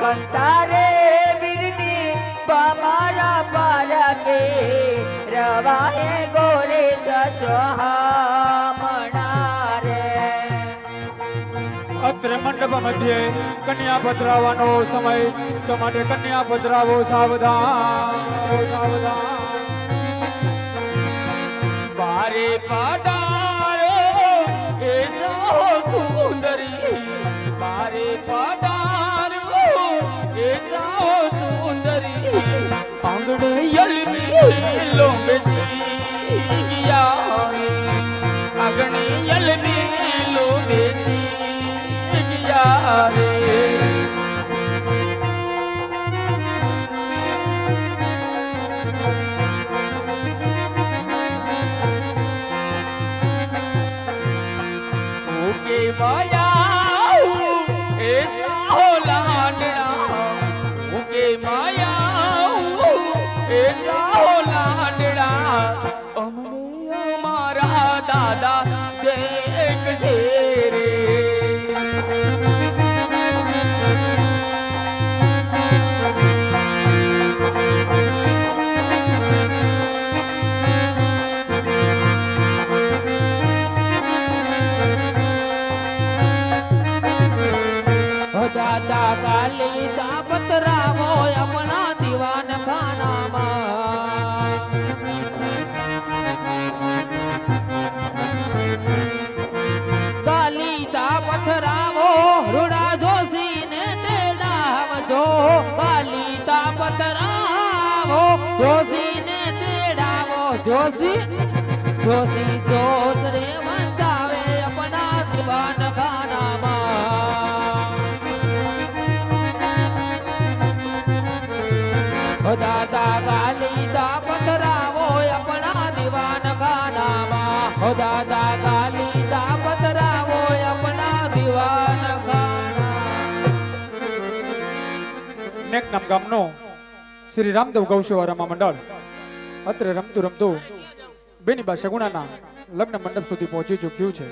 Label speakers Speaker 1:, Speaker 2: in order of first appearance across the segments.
Speaker 1: કંતારે બીરની પમારા પારકે રવાહે ગોરે સસહામણા રે
Speaker 2: અત્રે મંડપ મધ્યે કન્યા પધરાવાનો સમય તો માટે કન્યા પધરાવો સાવધાન સાવધાન
Speaker 1: બારે પધારો એ સહો સુંદરી બારે પધારો એ સહો સુંદરી આંગણે યલમી લોંબેજી ગયા આંગણે યલમી લોંબેજી ગયા રે माया ऐसा हो लाडड़ा उके माया ऐसा हो लाडड़ा हमने हमारा दादा देख से रे दादा काली दापत रामो अपना दीवान खाना काली दापत रामो रुड़ा जोशी ने तेरा हम जो काली दापत रामो जोशी ने तेरा वो जोशी जोशी जोश रे मंदावे अपना दीवान खाना दादा काली दापत रावो अपना दीवान खाना हो दादा काली दापत रावो अपना दीवान खाना
Speaker 2: નેક નામ ગામનો શ્રી રામદેવ ગૌસેવા મંડળ અત્રે રમતું રમતું બેનીબા સગુણાના લગ્ન મંડપ સુધી પહોંચી ચૂક્યું છે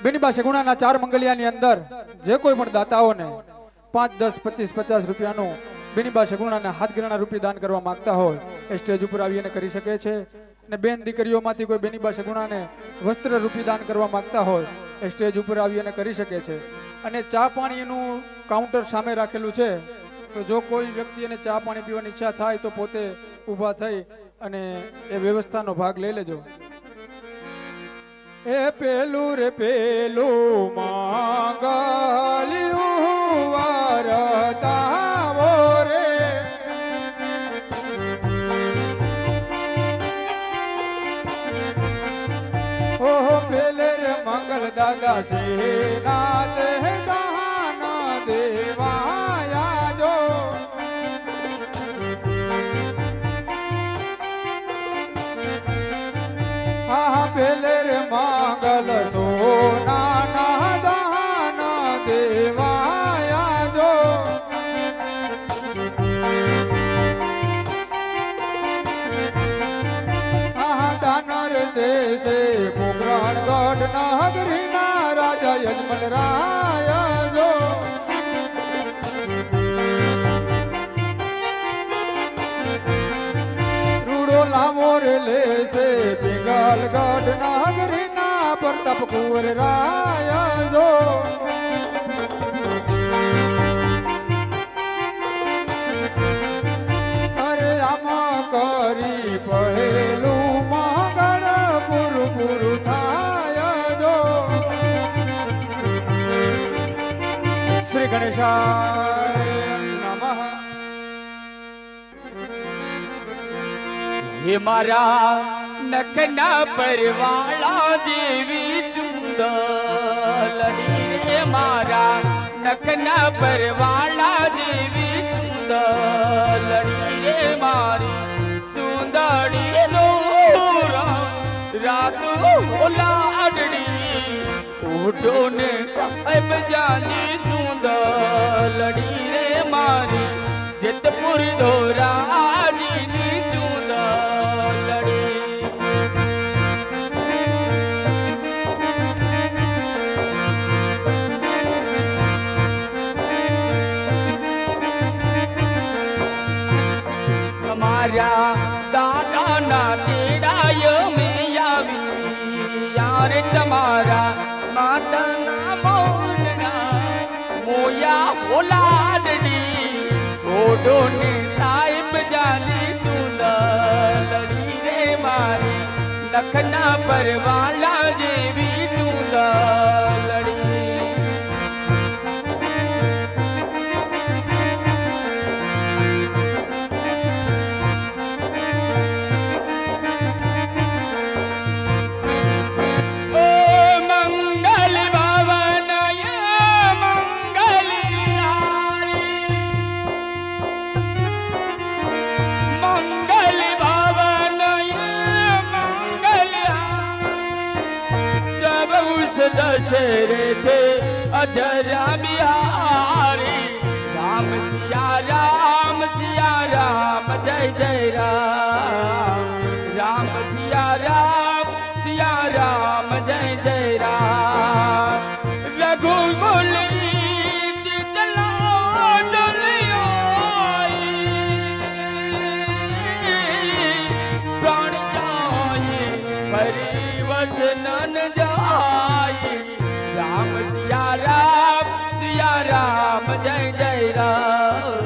Speaker 2: બેનીબા સગુણાના 4 મંગલિયાની અંદર જે કોઈ પણ દાતાઓને 5, 10, 25, 50 રૂપિયાનું બેનીબા સગુણાના હાથ ગરણા રૂપિયા દાન કરવા માંગતા હોય એ સ્ટેજ ઉપર આવીને કરી શકે છે અને બેન દીકરીઓમાંથી કોઈ બેનીબા સગુણાને વસ્ત્ર રૂપિયા દાન કરવા માંગતા હોય એ સ્ટેજ ઉપર આવીને કરી શકે છે અને ચા પાણીનું કાઉન્ટર સામે રાખેલું છે તો જો કોઈ વ્યક્તિને ચા પાણી પીવાની ઈચ્છા થાય તો પોતે ઊભા થઈ અને એ વ્યવસ્થાનો ભાગ લઈ લેજો એ પેલું રે પેલું માંગલ્યું વરતાવો રે ઓહો પેલે રે મંગલ દાદા શ્રીનાથ દાન દેવાયા જો હા પેલે રે મંગલ સોના ના દાન દેવાયા જો દાનર દેશે પોખરણગઢ નગરીના રાજા યજમલ રાય જો રૂડો લામો રે લેશે પિંગલગઢ નગરીના પ્રતાપ કુંવર રાય જો અરે આમાં કરી પહેલું મંગળ પૂરું થાય જો શ્રી ગણેશાય નમઃ
Speaker 1: હે મારા નખના પરવાળા જેવી ચુંદલડી હે મારા નખના પરવાળા જેવી ચુંદલડી હે મારી સુંદરી નો રાતો લાડડી ઓઢો ને સાહેબ જાની સુંદલડી રે મારી જેતપુર ધોરાજીની ચુંદલડી મારા દાદાના તેડાય મેં આવી યાર તમારા માતાના મોરના મોયા ઓલાડડી ઓડોને સાહેબ જાની તું લડી રે મારી લખના પરવાળા જેવી તું લડી दशरथे अजरा बिहारी राम सिया राम जय जय राम सिया राम जय जय राम रघुकुल प्राण जाए परिवचन जाए राम सिया राम जय जय राम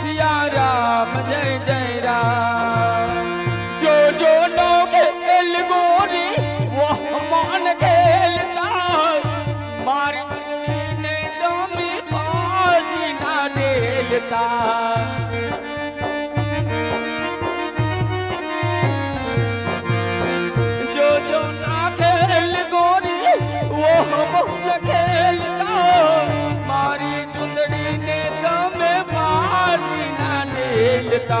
Speaker 1: सिया राम जय जय राम जो नो खेल गोरी वो मान खेलता मारी ने तो में फांसी ना ढेलता खेलता मारी चुंदड़ी ने तमे फांसी ना ढेलता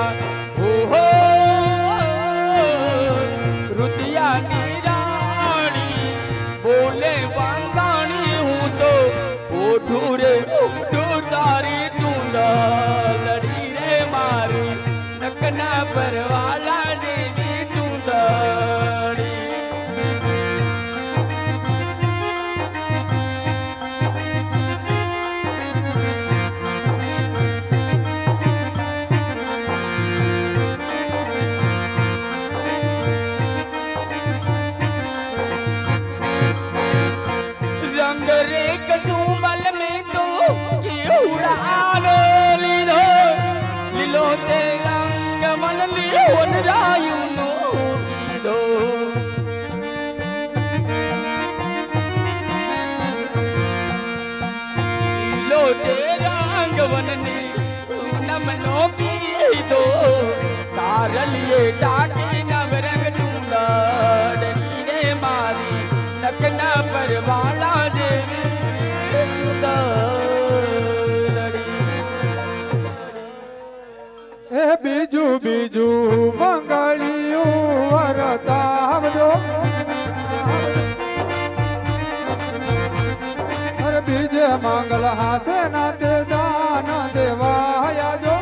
Speaker 1: ओहो रुदिया की रानी बोले वांगानी हूँ तो ओढ़ू रे ओढ़ू तारी चूंद लड़ी रे मारी नकना परवाला देवी चूंदड़ी तारलिए टाटी नवरंग चूंदा डरी रे मारी नकना परवाला देवी
Speaker 2: ए बीजू बीजू मंगलियों वरतावजो अरे बीजे मंगल हासे नाते दान देवाया जो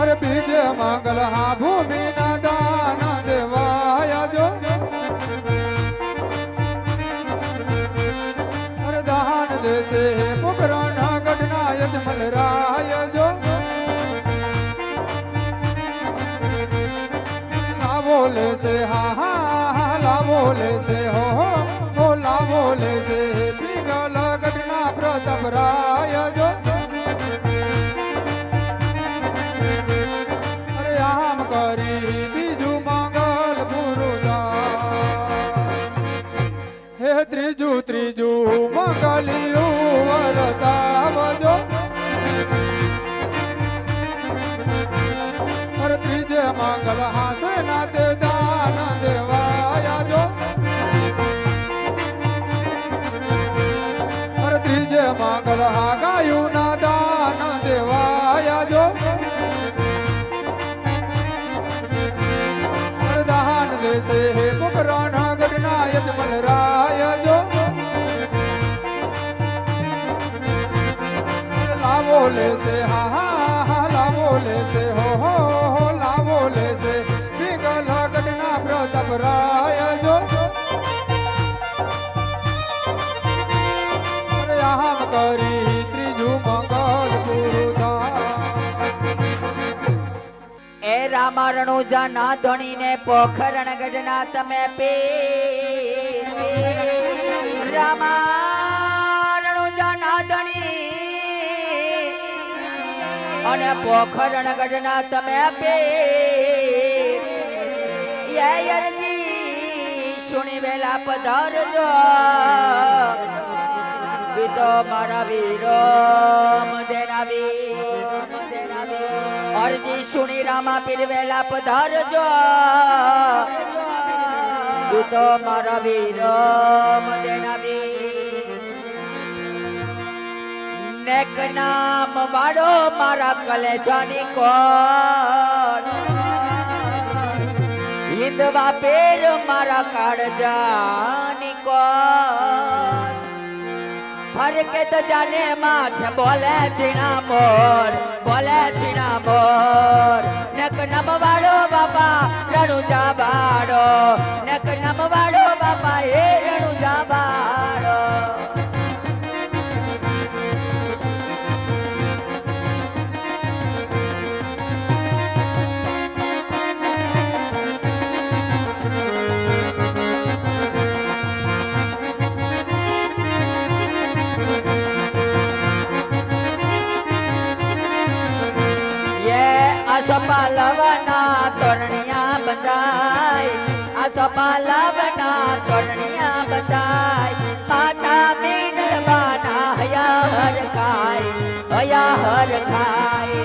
Speaker 2: अरे बीजे मंगल हा भूमि ना दान देवाया जो अरे दान दे से पुकराना गढ़ना यजमल राय जो ला बोले से हा ला बोले से हो ला बोले से पिघल गढ़ना प्रताप राय जो करी बीजू मंगल पुरुदा हे त्रिजू त्रिजू मंगलियो वरतावजो हर त्रिजे मंगल हासे नाते दान देवाया जो हर त्रिजे मंगल हा गायु ना दान देवाया जो से हे पुकराना गढ़ना यजमल राय जो ला बोले से हा ला बोले से हो ला बोले से पिघल गढ़ना प्रताप राय जो अरे यहाँ करी
Speaker 3: રામારણુ જાના ધણીને પોખરણ ગઢના તમે પે રામારણુ જાના ધણી અને પોખરણ ગઢના તમે પે યરજી સુણી વેલા પધારજો તો મારા વીરો મદેનાવી અરજી સુણી રામા પીર વેલા પધારજો તો મારા વીરો મદેનાવી નેક નામ વાળો મારા કલેજાની કોણ હિંદવા પેર મારા કાળજાની કોણ हर के तो जाने माथे बोले चीना मोर नक नम वाड़ो बाबा रणु जा बाड़ो नक नम वाड़ो बाबा ए रणु जा बाड़ो પાલવના તોરણિયા બંધાય પાલવના તોરણિયા બંધાય માતા મીનલવાના હયા હર ખાય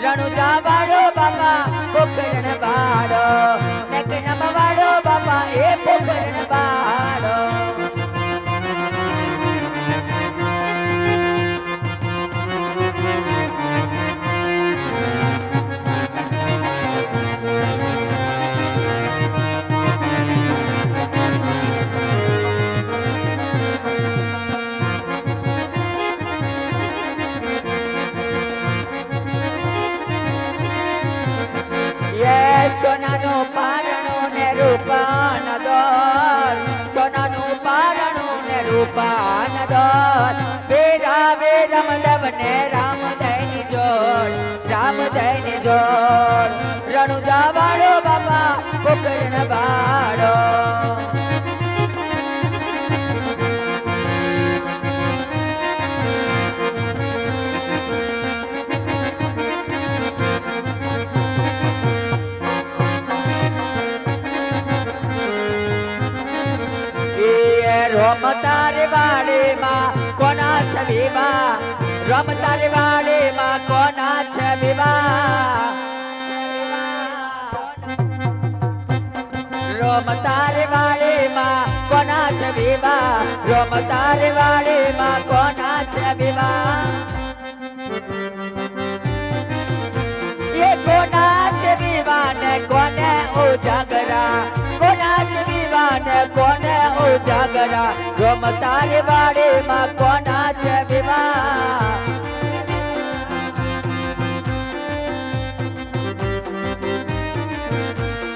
Speaker 3: રણુજા વાળો બાપા પોખરણ વાળો નકનમ વાળો બાપા એ પોખરણ વાળો સોનાનું પારણું ને રૂપાન દોર સોનાનું પારણું ને રૂપાન દોર વેરાવે રમદેવ ને રામદયની જોડ રણુજા વાળો બાપા પોખરણ વાળો રોમ તારે વાડીમાં કોના છે વિવાહ રોમ તારે વાડીમાં કોના છે વિવાહ રોમ તારે વાડીમાં કોના છે વિવાહ રોમ તારે વાડીમાં કોના છે વિવાહ એ કોના છે વિવાહ ને કોને ઉજાગરા કોના છે વિવાહ ને કોને ઉજાગરા રોમ તારી વાડીમાં કોના છે વિવાહ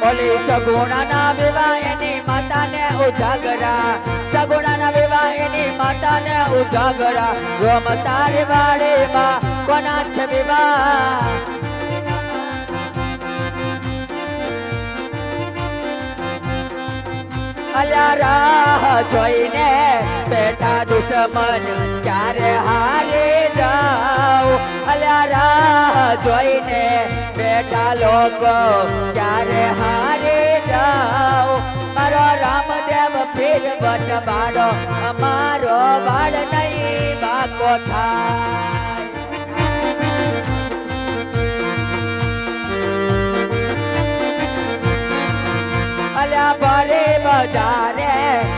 Speaker 3: ઓલી સગુણાના વિવાહ એની માતાને ઉજાગરા સગુણાના વિવાહ એની માતાને ઉજાગરા રોમ તારી વાડીમાં કોના છે વિવાહ અલ્યા રાહ જોઈને બેઠા દુશ્મન ક્યારે હારે જાઓ અલ્યા રાહ જોઈને બેઠા લોકો ક્યારે હારે જાઓ મારો રામદેવ પીર વટ બાળો અમારો બાળ નહીં બાકો થાય